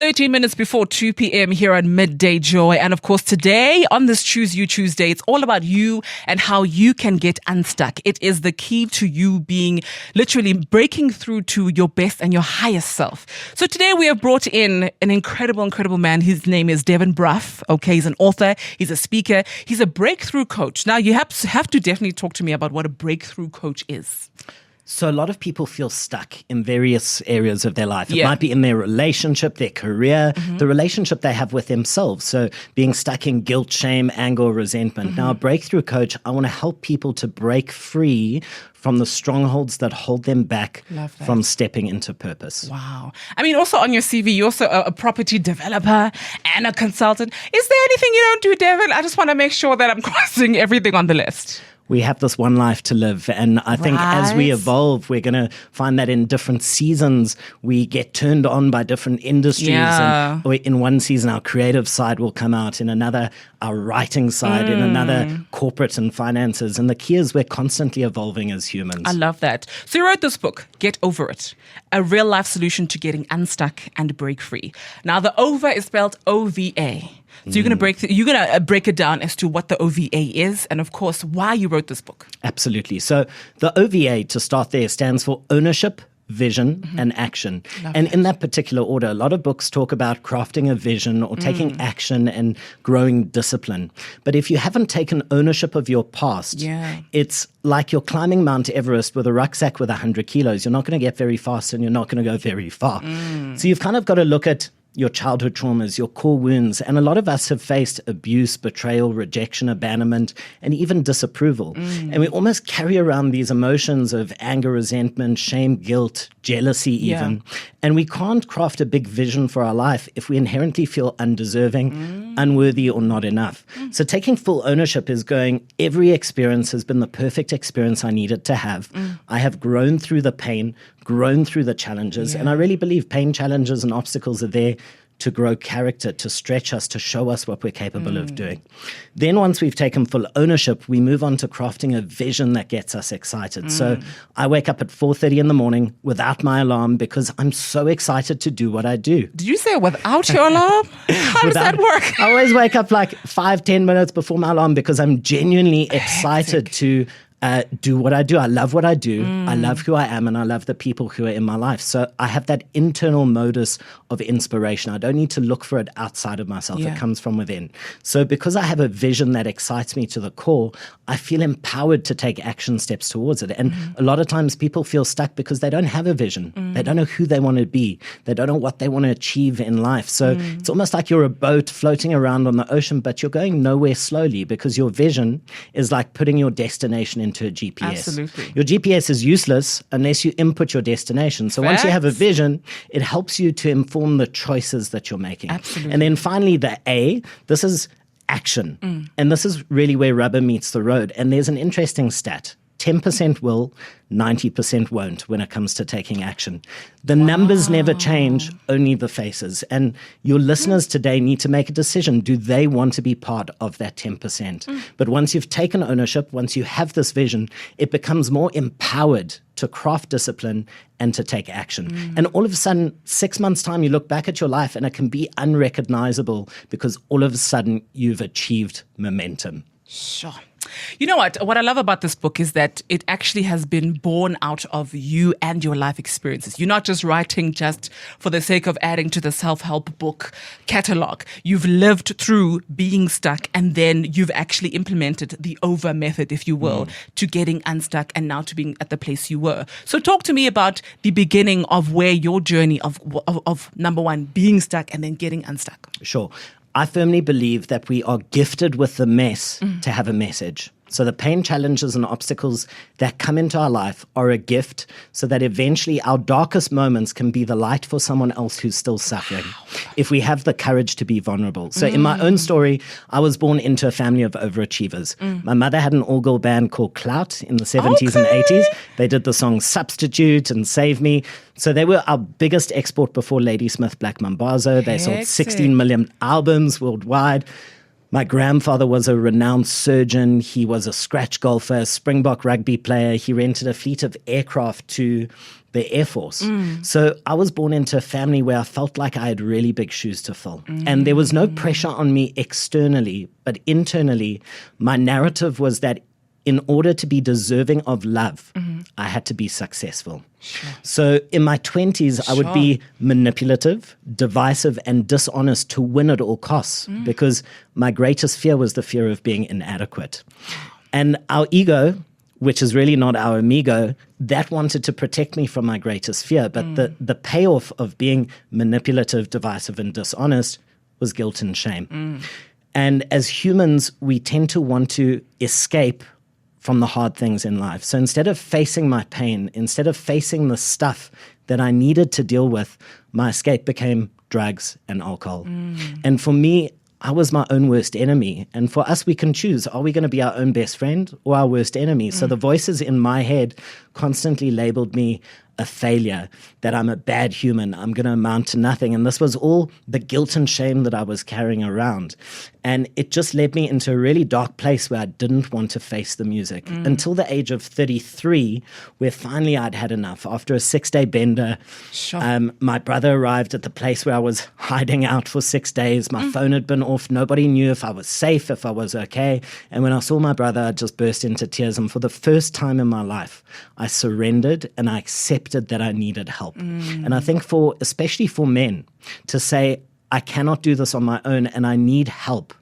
13 minutes before 2 p.m. here on Midday Joy. And of course, today on this Choose You Tuesday, it's all about you and how you can get unstuck. It is the key to you being literally breaking through to your best and your highest self. So today we have brought in an incredible man. His name is Devon Brough. Okay, he's an author. He's a speaker. He's a breakthrough coach. Now, you have to definitely talk to me about what a breakthrough coach is. So a lot of people feel stuck in various areas of their life. It might be in their relationship, their career, the relationship they have with themselves. So being stuck in guilt, shame, anger, or resentment. Now, a breakthrough coach, I want to help people to break free from the strongholds that hold them back from stepping into purpose. Wow. I mean, also on your CV, you're also a property developer and a consultant. Is there anything you don't do, Devon? I just want to make sure that I'm crossing everything on the list. We have this one life to live. And I think as we evolve, we're going to find that in different seasons, we get turned on by different industries. Yeah. And in one season, our creative side will come out. In another, our writing side. In another, corporate and finances. And the key is we're constantly evolving as humans. I love that. So you wrote this book, Get Over It, a real life solution to getting unstuck and break free. Now, the OVA is spelled OVA. So you're going to break it down as to what the OVA is and, of course, why you wrote this book. Absolutely. So the OVA, to start there, stands for ownership, vision, and action. In that particular order, a lot of books talk about crafting a vision or taking action and growing discipline. But if you haven't taken ownership of your past, it's like you're climbing Mount Everest with a rucksack with 100 kilos. You're not going to get very fast and you're not going to go very far. So you've kind of got to look at your childhood traumas, your core wounds. And a lot of us have faced abuse, betrayal, rejection, abandonment, and even disapproval. And we almost carry around these emotions of anger, resentment, shame, guilt, jealousy even. And we can't craft a big vision for our life if we inherently feel undeserving, unworthy, or not enough. So taking full ownership is going, every experience has been the perfect experience I needed to have. I have grown through the pain, grown through the challenges. And I really believe pain, challenges, and obstacles are there to grow character, to stretch us, to show us what we're capable of doing. Then once we've taken full ownership, we move on to crafting a vision that gets us excited. So I wake up at 4:30 in the morning without my alarm because I'm so excited to do what I do. Did you say without your alarm? How does that work? I always wake up like 5-10 minutes before my alarm because I'm genuinely excited to do what I do. I love what I do. I love who I am, and I love the people who are in my life. So I have that internal modus of inspiration. I don't need to look for it outside of myself. It comes from within. So because I have a vision that excites me to the core, I feel empowered to take action steps towards it. And a lot of times people feel stuck because they don't have a vision. They don't know who they want to be. They don't know what they want to achieve in life. So it's almost like you're a boat floating around on the ocean, but you're going nowhere slowly because your vision is like putting your destination into a GPS. Absolutely. Your GPS is useless unless you input your destination. So once you have a vision, it helps you to inform the choices that you're making. Absolutely. And then finally, the A, this is action. And this is really where rubber meets the road. And there's an interesting stat. 10% will, 90% won't when it comes to taking action. The numbers never change, only the faces. And your listeners today need to make a decision. Do they want to be part of that 10%? But once you've taken ownership, once you have this vision, it becomes more empowered to craft discipline and to take action. And all of a sudden, 6 months' time, you look back at your life and it can be unrecognizable because all of a sudden you've achieved momentum. Sure. You know what? What I love about this book is that it actually has been born out of you and your life experiences. You're not just writing just for the sake of adding to the self-help book catalog. You've lived through being stuck and then you've actually implemented the OVA method, if you will, to getting unstuck and now to being at the place you were. So talk to me about the beginning of where your journey of number one, being stuck and then getting unstuck. Sure. I firmly believe that we are gifted with the mess to have a message. So the pain, challenges, and obstacles that come into our life are a gift so that eventually our darkest moments can be the light for someone else who's still suffering, if we have the courage to be vulnerable. So in my own story, I was born into a family of overachievers. My mother had an all-girl band called Clout in the 70s and 80s. They did the song Substitute and Save Me. So they were our biggest export before Ladysmith Black Mambazo. They sold 16 million albums worldwide. My grandfather was a renowned surgeon. He was a scratch golfer, a Springbok rugby player. He rented a fleet of aircraft to the Air Force. So I was born into a family where I felt like I had really big shoes to fill. And there was no pressure on me externally, but internally, my narrative was that in order to be deserving of love, I had to be successful. Sure. So in my 20s, I would be manipulative, divisive, and dishonest to win at all costs because my greatest fear was the fear of being inadequate. And our ego, which is really not our amigo, that wanted to protect me from my greatest fear. But the payoff of being manipulative, divisive, and dishonest was guilt and shame. And as humans, we tend to want to escape from the hard things in life. So instead of facing my pain, instead of facing the stuff that I needed to deal with, my escape became drugs and alcohol. And for me, I was my own worst enemy. And for us, we can choose, are we going to be our own best friend or our worst enemy? So the voices in my head constantly labeled me a failure, that I'm a bad human, I'm going to amount to nothing. And this was all the guilt and shame that I was carrying around. And it just led me into a really dark place where I didn't want to face the music until the age of 33, where finally I'd had enough. After a 6-day bender, my brother arrived at the place where I was hiding out for 6 days. My phone had been off. Nobody knew if I was safe, if I was okay. And when I saw my brother, I just burst into tears. And for the first time in my life, I surrendered and I accepted that I needed help. And I think especially for men, to say, I cannot do this on my own and I need help.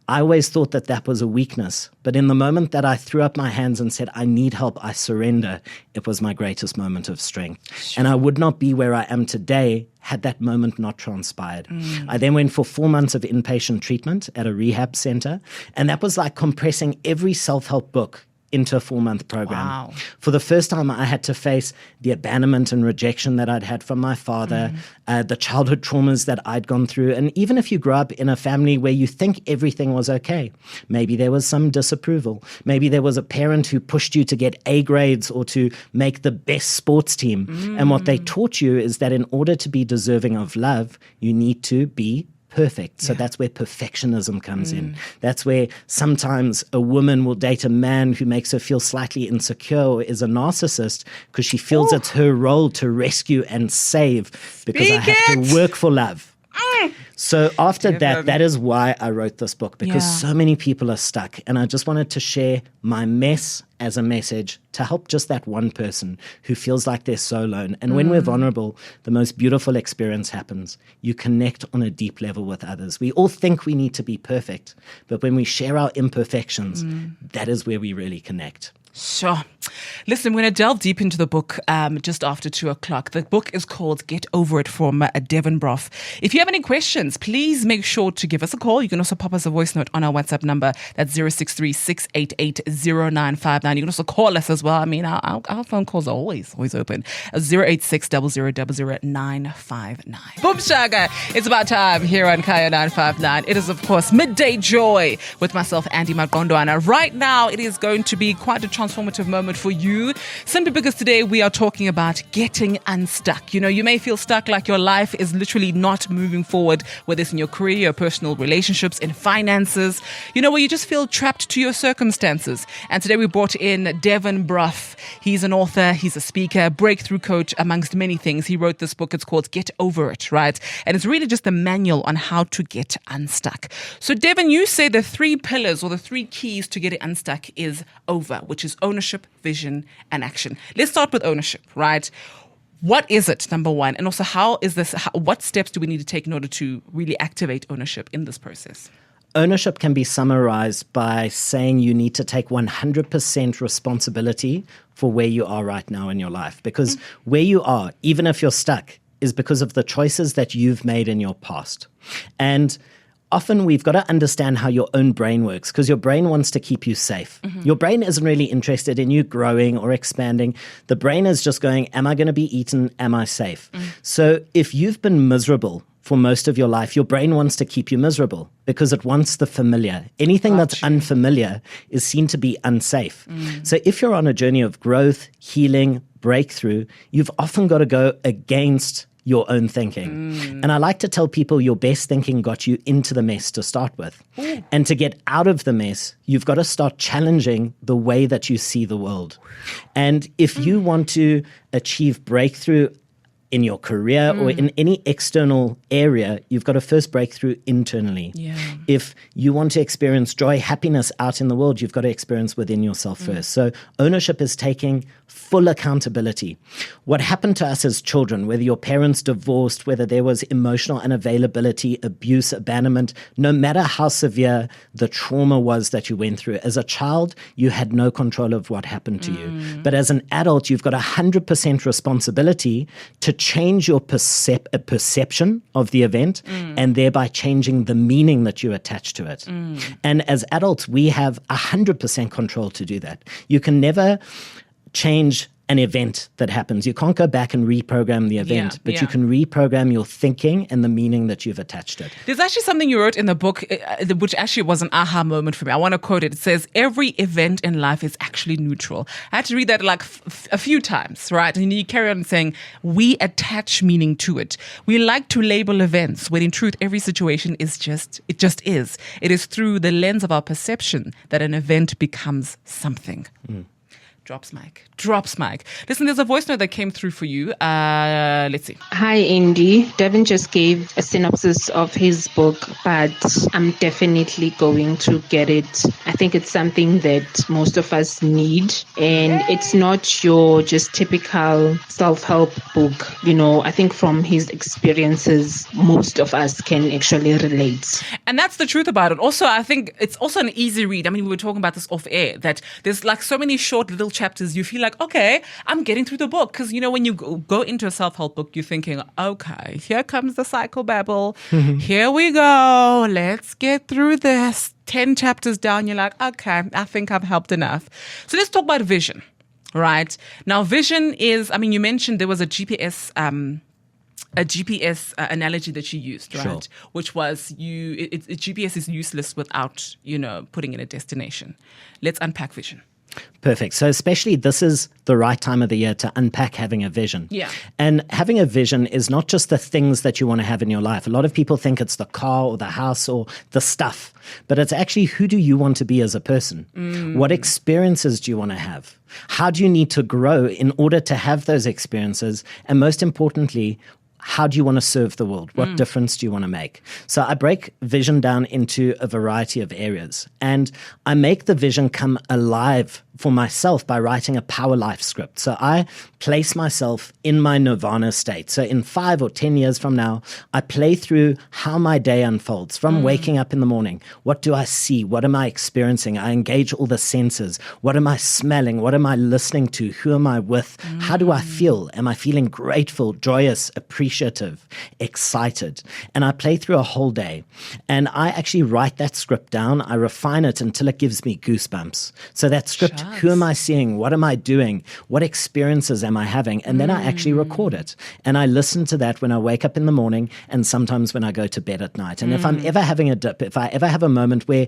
I always thought that that was a weakness. But in the moment that I threw up my hands and said, I need help, I surrender, it was my greatest moment of strength. Sure. And I would not be where I am today had that moment not transpired. I then went for 4 months of inpatient treatment at a rehab center. And that was like compressing every self-help book into a 4-month program. Wow. For the first time, I had to face the abandonment and rejection that I'd had from my father, the childhood traumas that I'd gone through. And even if you grew up in a family where you think everything was okay, maybe there was some disapproval. Maybe there was a parent who pushed you to get A grades or to make the best sports team. And what they taught you is that in order to be deserving of love, you need to be perfect. So that's where perfectionism comes in. That's where sometimes a woman will date a man who makes her feel slightly insecure or is a narcissist because she feels it's her role to rescue and save because I have to work for love. So after that is why I wrote this book, because so many people are stuck. And I just wanted to share my mess as a message to help just that one person who feels like they're so alone. And when we're vulnerable, the most beautiful experience happens. You connect on a deep level with others. We all think we need to be perfect, but when we share our imperfections, that is where we really connect. Sure. Listen, we're going to delve deep into the book just after 2:00. The book is called Get Over It from Devon Brough. If you have any questions, please make sure to give us a call. You can also pop us a voice note on our WhatsApp number. That's 063-688-0959. You can also call us as well. I mean, our phone calls are always open. 086-000959. Boom Shaga. It's about time here on Kaya 959. It is, of course, Midday Joy with myself, Andy Maqondwana. Right now, it is going to be quite a transformative moment for you, simply because today we are talking about getting unstuck. You know, you may feel stuck, like your life is literally not moving forward, whether it's in your career, your personal relationships, in finances, you know, where you just feel trapped to your circumstances. And today we brought in Devon Brough. He's an author, he's a speaker, breakthrough coach, amongst many things. He wrote this book. It's called Get Over It, right? And it's really just a manual on how to get unstuck. So Devon, you say the 3 pillars or the 3 keys to getting unstuck is OVA, which is ownership, vision, and action. Let's start with ownership, right? What is it, number one? And also, what steps do we need to take in order to really activate ownership in this process? Ownership can be summarized by saying you need to take 100% responsibility for where you are right now in your life. Because where you are, even if you're stuck, is because of the choices that you've made in your past. And often we've got to understand how your own brain works, because your brain wants to keep you safe. Your brain isn't really interested in you growing or expanding. The brain is just going, am I going to be eaten? Am I safe? So if you've been miserable for most of your life, your brain wants to keep you miserable because it wants the familiar. Anything that's unfamiliar is seen to be unsafe. So if you're on a journey of growth, healing, breakthrough, you've often got to go against your own thinking. And I like to tell people your best thinking got you into the mess to start with. And to get out of the mess, you've got to start challenging the way that you see the world. And if you want to achieve breakthrough in your career or in any external area, you've got to first break through internally. Yeah. If you want to experience joy, happiness out in the world, you've got to experience within yourself first. So ownership is taking full accountability. What happened to us as children, whether your parents divorced, whether there was emotional unavailability, abuse, abandonment, no matter how severe the trauma was that you went through, as a child, you had no control of what happened to you. But as an adult, you've got 100% responsibility to change your perception of the event and thereby changing the meaning that you attach to it. And as adults, we have 100% control to do that. You can never change an event that happens. You can't go back and reprogram the event, but you can reprogram your thinking and the meaning that you've attached to it. There's actually something you wrote in the book, which actually was an aha moment for me. I want to quote it. It says, every event in life is actually neutral. I had to read that like a few times, right? And you carry on saying, we attach meaning to it. We like to label events, when in truth, every situation is just is. It is through the lens of our perception that an event becomes something. Drops mic. Listen, there's a voice note that came through for you. Let's see. Hi, Andy. Devon just gave a synopsis of his book, but I'm definitely going to get it. I think it's something that most of us need, and it's not your just typical self-help book. You know, I think from his experiences, most of us can actually relate. And that's the truth about it. Also, I think it's also an easy read. I mean, we were talking about this off air, that there's like so many short little chapters, you feel like, okay, I'm getting through the book. Because, you know, when you go into a self-help book, you're thinking, okay, here comes the psychobabble. Here we go. Let's get through this. 10 chapters down, you're like, okay, I think I've helped enough. So let's talk about vision, right? Now, vision is, I mean, you mentioned there was a GPS analogy that you used, right? Sure. Which was GPS is useless without, putting in a destination. Let's unpack vision. Perfect. So especially this is the right time of the year to unpack having a vision. Yeah. And having a vision is not just the things that you want to have in your life. A lot of people think it's the car or the house or the stuff, but it's actually, who do you want to be as a person? What experiences do you want to have? How do you need to grow in order to have those experiences? And most importantly, how do you want to serve the world? What difference do you want to make? So I break vision down into a variety of areas, and I make the vision come alive for myself by writing a power life script. So I place myself in my nirvana state. So in 5 or 10 years from now, I play through how my day unfolds from waking up in the morning. What do I see? What am I experiencing? I engage all the senses. What am I smelling? What am I listening to? Who am I with? How do I feel? Am I feeling grateful, joyous, appreciative, excited? And I play through a whole day. And I actually write that script down. I refine it until it gives me goosebumps. So that script, who am I seeing? What am I doing? What experiences am I having? And then I actually record it. And I listen to that when I wake up in the morning and sometimes when I go to bed at night. And if I'm ever having a dip, if I ever have a moment where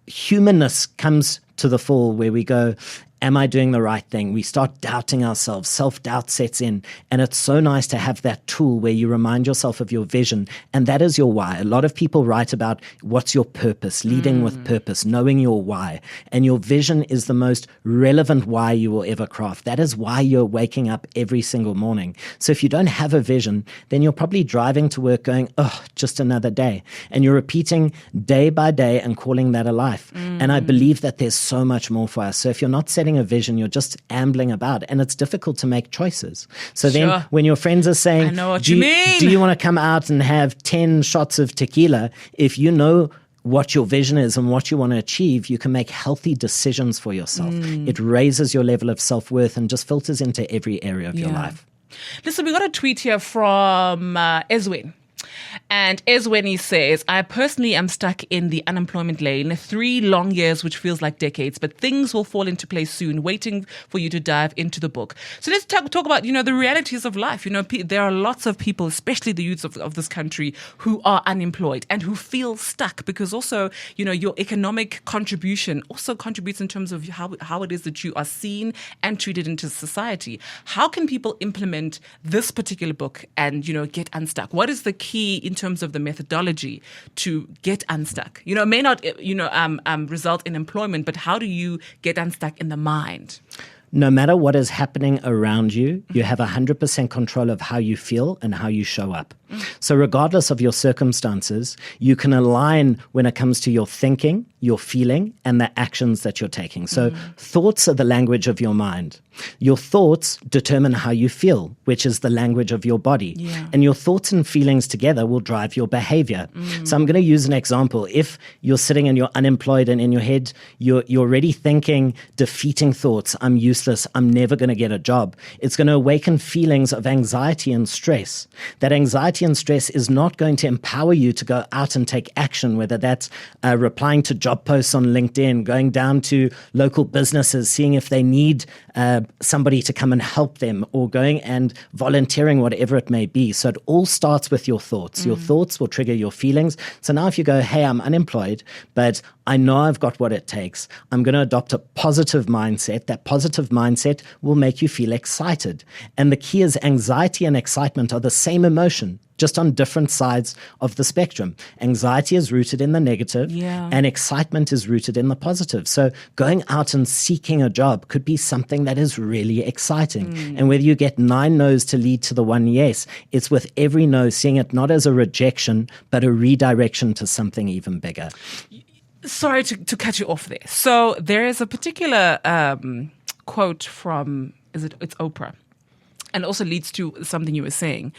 humanness comes to the fore, where we go, am I doing the right thing? We start doubting ourselves. Self-doubt sets in. And it's so nice to have that tool where you remind yourself of your vision. And that is your why. A lot of people write about what's your purpose, leading with purpose, knowing your why. And your vision is the most relevant why you will ever craft. That is why you're waking up every single morning. So if you don't have a vision, then you're probably driving to work going, oh, just another day. And you're repeating day by day and calling that a life. And I believe that there's so much more for us. So if you're not setting a vision, you're just ambling about, and it's difficult to make choices. So then when your friends are saying, I know what you mean. Do you want to come out and have 10 shots of tequila? If you know what your vision is and what you want to achieve, you can make healthy decisions for yourself. It raises your level of self-worth and just filters into every area of your life. Listen, we got a tweet here from Ezwin. And Ezweni says, I personally am stuck in the unemployment lane, 3 long years, which feels like decades, but things will fall into place soon, waiting for you to dive into the book. So let's talk about, the realities of life. There are lots of people, especially the youths of this country, who are unemployed and who feel stuck because also, your economic contribution also contributes in terms of how it is that you are seen and treated into society. How can people implement this particular book and, get unstuck? What is the key in terms of the methodology to get unstuck? It may not, result in employment, but how do you get unstuck in the mind? No matter what is happening around you, you have 100% control of how you feel and how you show up. So regardless of your circumstances, you can align when it comes to your thinking, your feeling, and the actions that you're taking. So thoughts are the language of your mind. Your thoughts determine how you feel, which is the language of your body. Yeah. And your thoughts and feelings together will drive your behavior. So I'm going to use an example. If you're sitting and you're unemployed and in your head, you're already thinking defeating thoughts, I'm useless, I'm never going to get a job, it's going to awaken feelings of anxiety and stress. That anxiety and stress is not going to empower you to go out and take action, whether that's replying to job posts on LinkedIn, going down to local businesses, seeing if they need somebody to come and help them, or going and volunteering, whatever it may be. So it all starts with your thoughts. Your thoughts will trigger your feelings. So now if you go, hey, I'm unemployed, but I know I've got what it takes, I'm going to adopt a positive mindset. That positive mindset will make you feel excited. And the key is anxiety and excitement are the same emotion, just on different sides of the spectrum. Anxiety is rooted in the negative, and excitement is rooted in the positive. So going out and seeking a job could be something that is really exciting. And whether you get 9 no's to lead to the 1 yes, it's with every no seeing it not as a rejection, but a redirection to something even bigger. Sorry to cut you off there. So there is a particular quote from, it's Oprah, and also leads to something you were saying,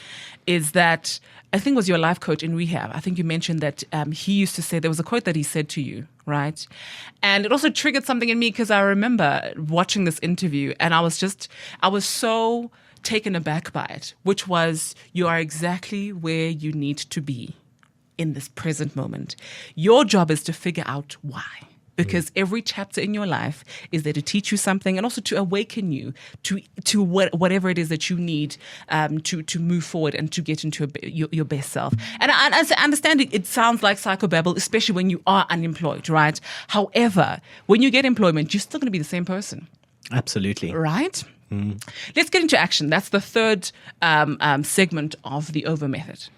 is that I think it was your life coach in rehab. I think you mentioned that he used to say, there was a quote that he said to you, right? And it also triggered something in me because I remember watching this interview and I was so taken aback by it, which was, you are exactly where you need to be in this present moment. Your job is to figure out why. Because every chapter in your life is there to teach you something and also to awaken you to whatever it is that you need to move forward and to get into your best self. And I understand it sounds like psychobabble, especially when you are unemployed, right? However, when you get employment, you're still going to be the same person. Absolutely. Right? Let's get into action. That's the third segment of the OVA method.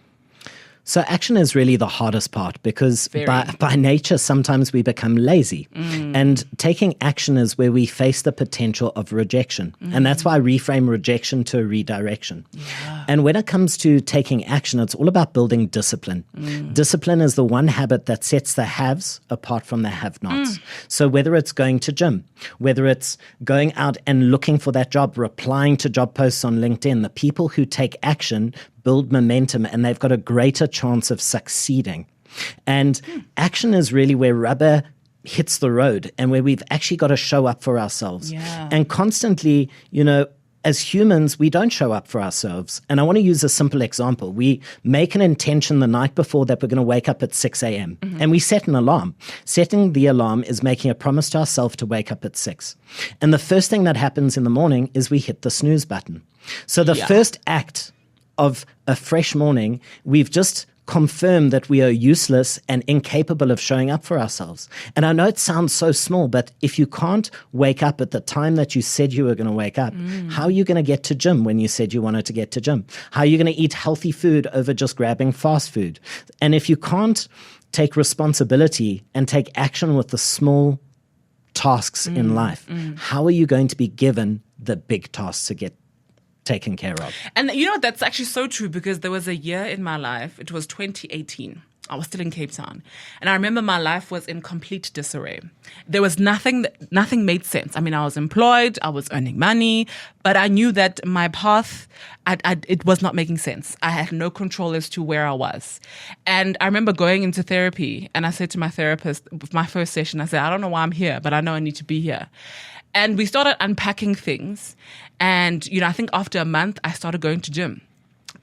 So action is really the hardest part because by nature, sometimes we become lazy. And taking action is where we face the potential of rejection. And that's why I reframe rejection to a redirection. Yeah. And when it comes to taking action, it's all about building discipline. Discipline is the one habit that sets the haves apart from the have-nots. So whether it's going to gym, whether it's going out and looking for that job, replying to job posts on LinkedIn, the people who take action build momentum and they've got a greater chance of succeeding. And action is really where rubber hits the road and where we've actually got to show up for ourselves. Yeah. And constantly, as humans, we don't show up for ourselves. And I want to use a simple example. We make an intention the night before that we're going to wake up at 6 a.m. And we set an alarm. Setting the alarm is making a promise to ourselves to wake up at 6. And the first thing that happens in the morning is we hit the snooze button. So the first act of a fresh morning, we've just confirmed that we are useless and incapable of showing up for ourselves. And I know it sounds so small, but if you can't wake up at the time that you said you were going to wake up, how are you going to get to gym when you said you wanted to get to gym? How are you going to eat healthy food over just grabbing fast food? And if you can't take responsibility and take action with the small tasks in life, how are you going to be given the big tasks to get taken care of? And that's actually so true because there was a year in my life, it was 2018. I was still in Cape Town. And I remember my life was in complete disarray. There was nothing made sense. I mean, I was employed, I was earning money, but I knew that my path, it was not making sense. I had no control as to where I was. And I remember going into therapy and I said to my therapist, my first session, I said, I don't know why I'm here, but I know I need to be here. And we started unpacking things. And, I think after a month, I started going to gym.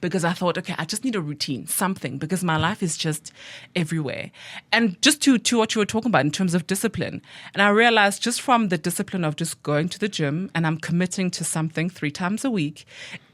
because I thought, okay, I just need a routine, something, because my life is just everywhere. And just to what you were talking about in terms of discipline. And I realized just from the discipline of just going to the gym and I'm committing to something 3 times a week,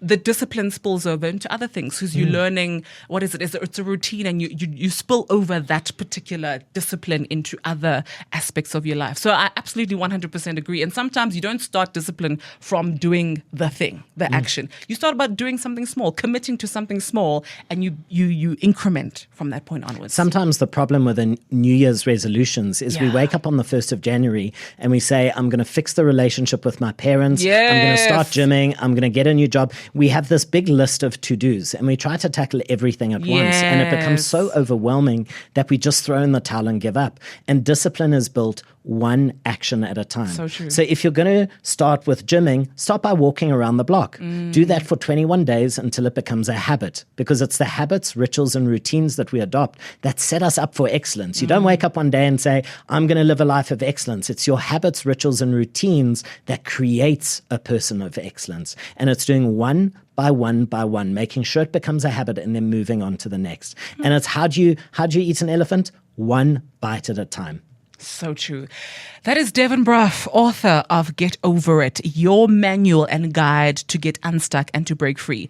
the discipline spills over into other things because you're learning, what is it? It's a routine, and you spill over that particular discipline into other aspects of your life. So I absolutely 100% agree. And sometimes you don't start discipline from doing the thing, the action. You start about doing something small, committing to something small, and you increment from that point onwards. Sometimes the problem with the New Year's resolutions is we wake up on the 1st of January and we say, I'm going to fix the relationship with my parents. Yes. I'm going to start gymming. I'm going to get a new job. We have this big list of to-dos and we try to tackle everything at once. And it becomes so overwhelming that we just throw in the towel and give up. And discipline is built one action at a time. So true. So if you're going to start with gymming, start by walking around the block. Do that for 21 days until it becomes a habit, because it's the habits, rituals, and routines that we adopt that set us up for excellence. You don't wake up one day and say, I'm going to live a life of excellence. It's your habits, rituals, and routines that creates a person of excellence. And it's doing one by one, making sure it becomes a habit and then moving on to the next. And it's how do you eat an elephant? One bite at a time. So true. That is Devon Brough, author of Get Over It, your manual and guide to get unstuck and to break free.